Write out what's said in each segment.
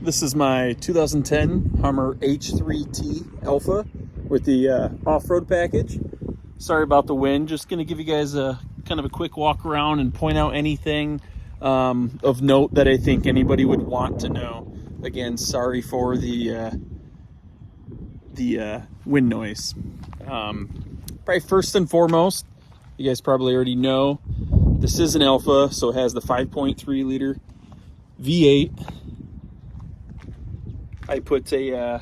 This is my 2010 Hummer H3T Alpha with the off-road package. Sorry about the wind. Just going to give you guys a kind of a quick walk around and point out anything of note that I think anybody would want to know. Again, sorry for the wind noise. Probably first and foremost, you guys probably already know, this is an Alpha, so it has the 5.3 liter V8. I put a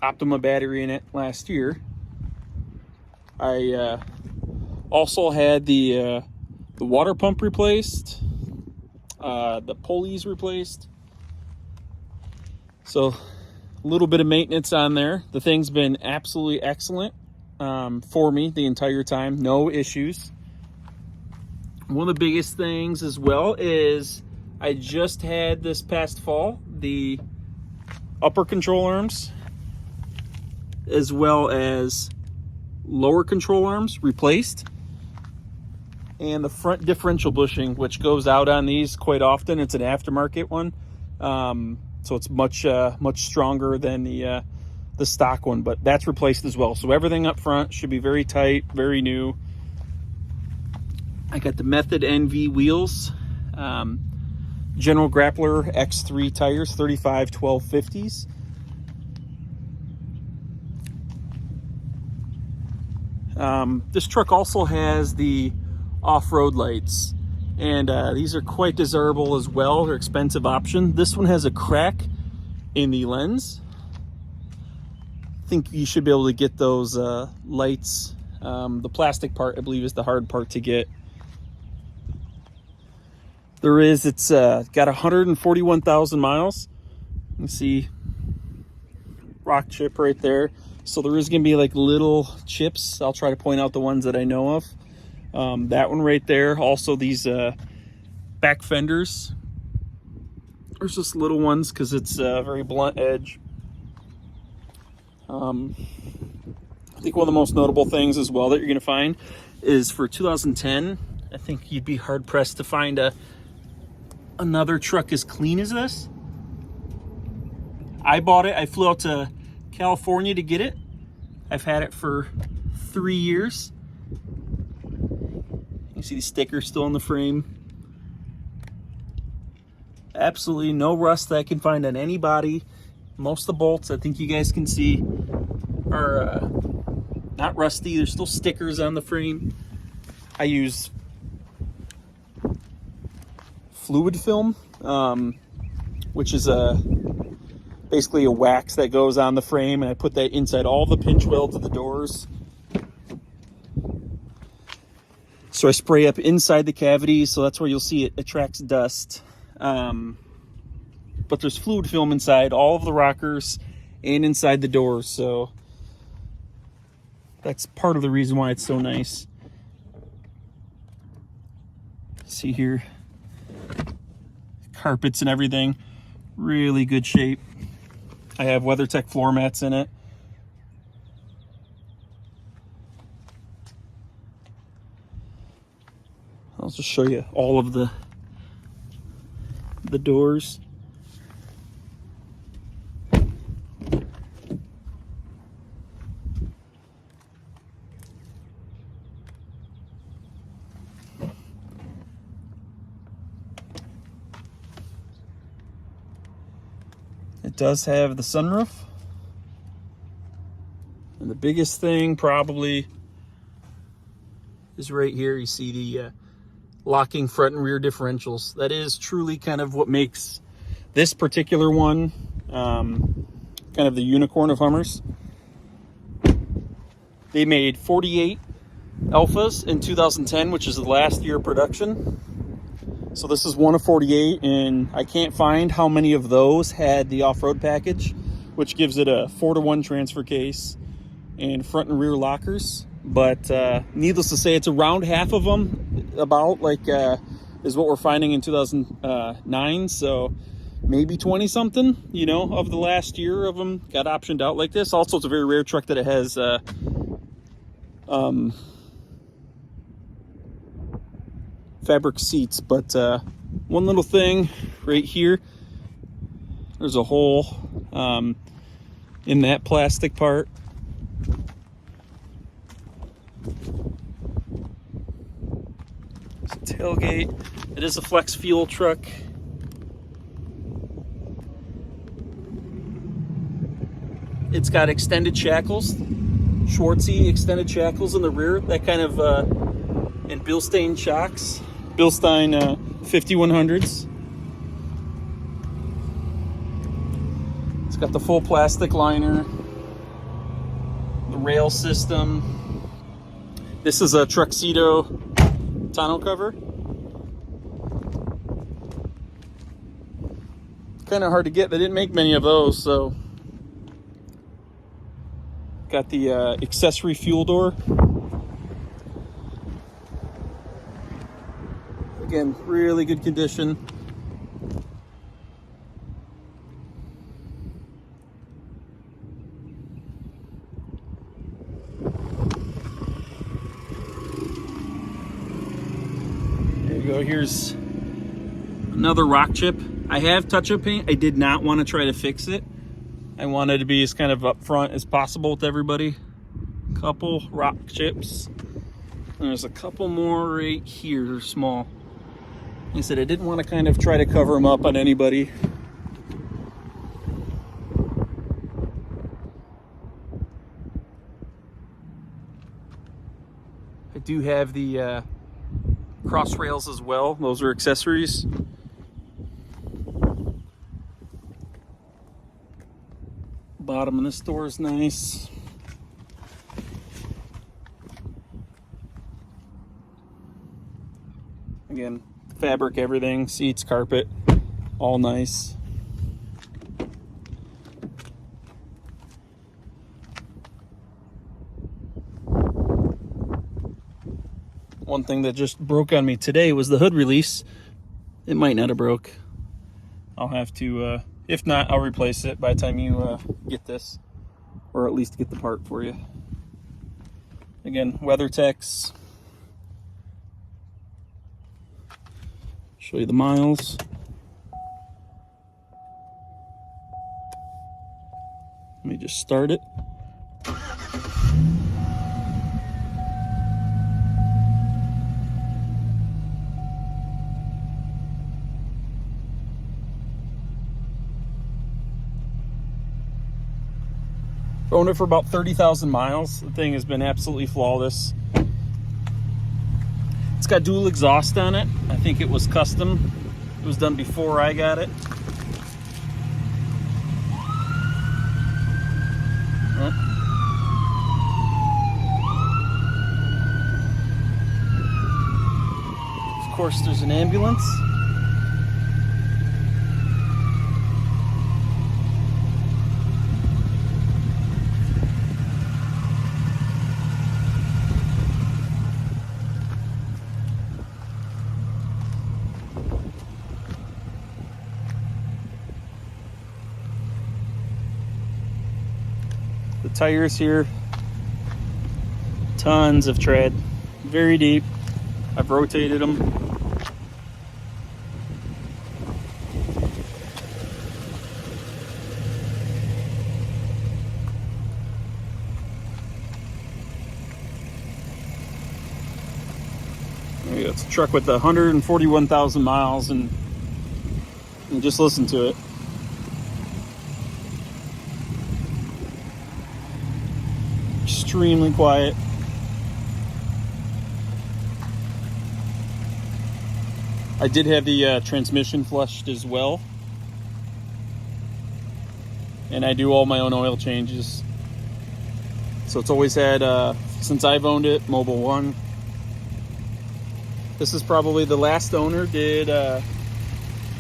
Optima battery in it last year. I also had the water pump replaced, the pulleys replaced. So a little bit of maintenance on there. The thing's been absolutely excellent for me the entire time. No issues. One of the biggest things as well is I just had this past fall the upper control arms as well as lower control arms replaced, and the front differential bushing, which goes out on these quite often. It's an aftermarket one, so it's much stronger than the stock one, but that's replaced as well. So everything up front should be very tight, very new. I got the Method NV wheels, General Grappler X3 tires, 35 1250s. This truck also has the off-road lights, and these are quite desirable as well. They're expensive option. This one has a crack in the lens. I think you should be able to get those lights. The plastic part, I believe, is the hard part to get. It's got 141,000 miles. You can see rock chip right there. So there is going to be like little chips. I'll try to point out the ones that I know of. That one right there. Also these back fenders. There's just little ones because it's a very blunt edge. I think one of the most notable things as well that you're going to find is for 2010, I think you'd be hard pressed to find another truck as clean as this. I bought it. I flew out to California to get it. I've had it for 3 years. You see the sticker still on the frame. Absolutely no rust that I can find on any body. Most of the bolts, I think you guys can see, are not rusty. There's still stickers on the frame. I use fluid film, which is basically a wax that goes on the frame, and I put that inside all the pinch welds of the doors. So I spray up inside the cavities, so that's where you'll see it attracts dust. But there's fluid film inside all of the rockers and inside the doors, so that's part of the reason why it's so nice. See here, carpets and everything, really good shape. I have WeatherTech floor mats in it. I'll just show you all of the doors. It does have the sunroof. And the biggest thing probably is right here. You see the locking front and rear differentials. That is truly kind of what makes this particular one kind of the unicorn of Hummers. They made 48 Alphas in 2010, which is the last year of production. So this is one of 48, and I can't find how many of those had the off-road package, which gives it a 4-to-1 transfer case and front and rear lockers. But needless to say, it's around half of them, about like is what we're finding in 2009. So maybe 20 something, you know, of the last year of them got optioned out like this. Also, it's a very rare truck that it has fabric seats. But one little thing right here, There's a hole in that plastic part. It's a tailgate. It is a flex fuel truck. It's got extended shackles, Schwartzy extended shackles in the rear. That kind of, and Bilstein shocks, Bilstein 5100s. It's got the full plastic liner, the rail system. This is a Truxedo tonneau cover. Kind of hard to get. They didn't make many of those, so. Got the accessory fuel door. Again, really good condition. There you go. Here's another rock chip. I have touch-up paint. I did not want to try to fix it. I wanted to be as kind of upfront as possible with everybody. Couple rock chips. And there's a couple more right here. They're small. Like I said, I didn't want to kind of try to cover them up on anybody. I do have the cross rails as well. Those are accessories. Bottom of this door is nice. Again, fabric, everything, seats, carpet, all nice. One thing that just broke on me today was the hood release. It might not have broke. I'll have to, if not, I'll replace it by the time you get this, or at least get the part for you. Again, WeatherTech's. Show you the miles. Let me just start it. Owned it for about 30,000 miles. The thing has been absolutely flawless. It's got dual exhaust on it. I think it was custom. It was done before I got it. Of course, there's an ambulance. The tires here, tons of tread, very deep. I've rotated them. There you go. It's a truck with 141,000 miles, and just listen to it. Extremely quiet. I did have the transmission flushed as well, and I do all my own oil changes. So it's always had, since I've owned it, Mobil 1. This is probably the last owner did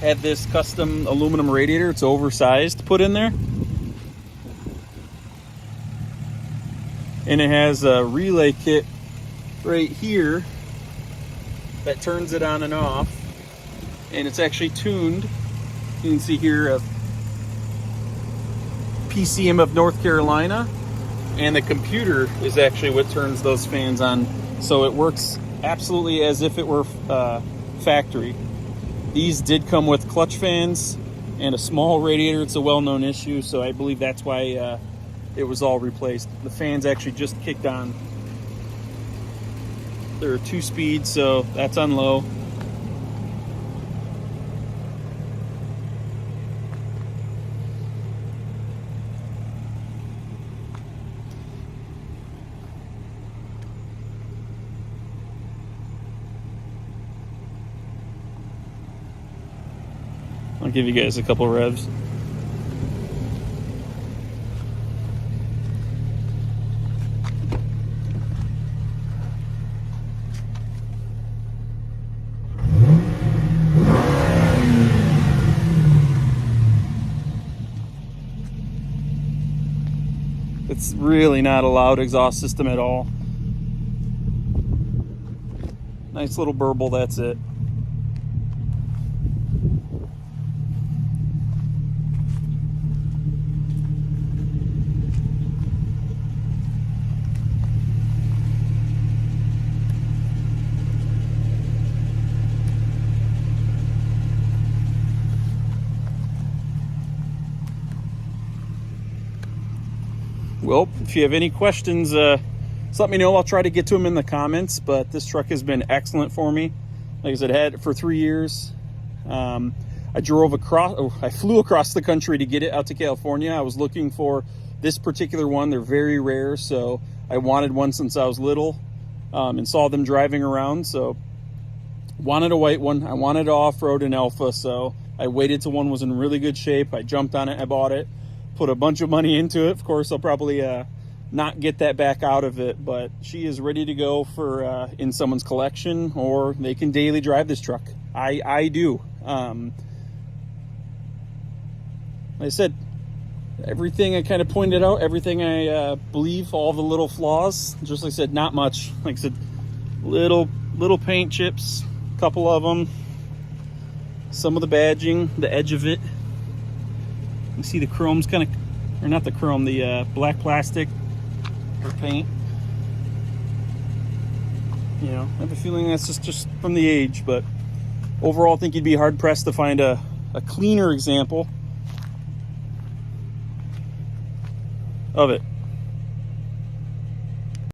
had this custom aluminum radiator. It's oversized, put in there. And it has a relay kit right here that turns it on and off. And it's actually tuned. You can see here a PCM of North Carolina. And the computer is actually what turns those fans on. So it works absolutely as if it were factory. These did come with clutch fans and a small radiator. It's a well-known issue, so I believe that's why it was all replaced. The fans actually just kicked on. There are 2 speeds, so that's on low. I'll give you guys a couple revs. It's really not a loud exhaust system at all. Nice little burble, that's it. Well, if you have any questions, just let me know. I'll try to get to them in the comments, but this truck has been excellent for me. Like I said, I had it for 3 years. I flew across the country to get it out to California. I was looking for this particular one. They're very rare, so I wanted one since I was little, and saw them driving around, so wanted a white one. I wanted to off-road an Alpha, so I waited till one was in really good shape. I jumped on it, I bought it, put a bunch of money into it. Of course, I'll probably not get that back out of it, but she is ready to go for in someone's collection, or they can daily drive this truck. I do. Like I said, everything I kind of pointed out, everything I believe, all the little flaws, just like I said, not much. Like I said, little paint chips, a couple of them, some of the badging, the edge of it. You see the chrome's kind of, or not the chrome, the black plastic or paint. You know, I have a feeling that's just from the age, but overall I think you'd be hard pressed to find a cleaner example of it.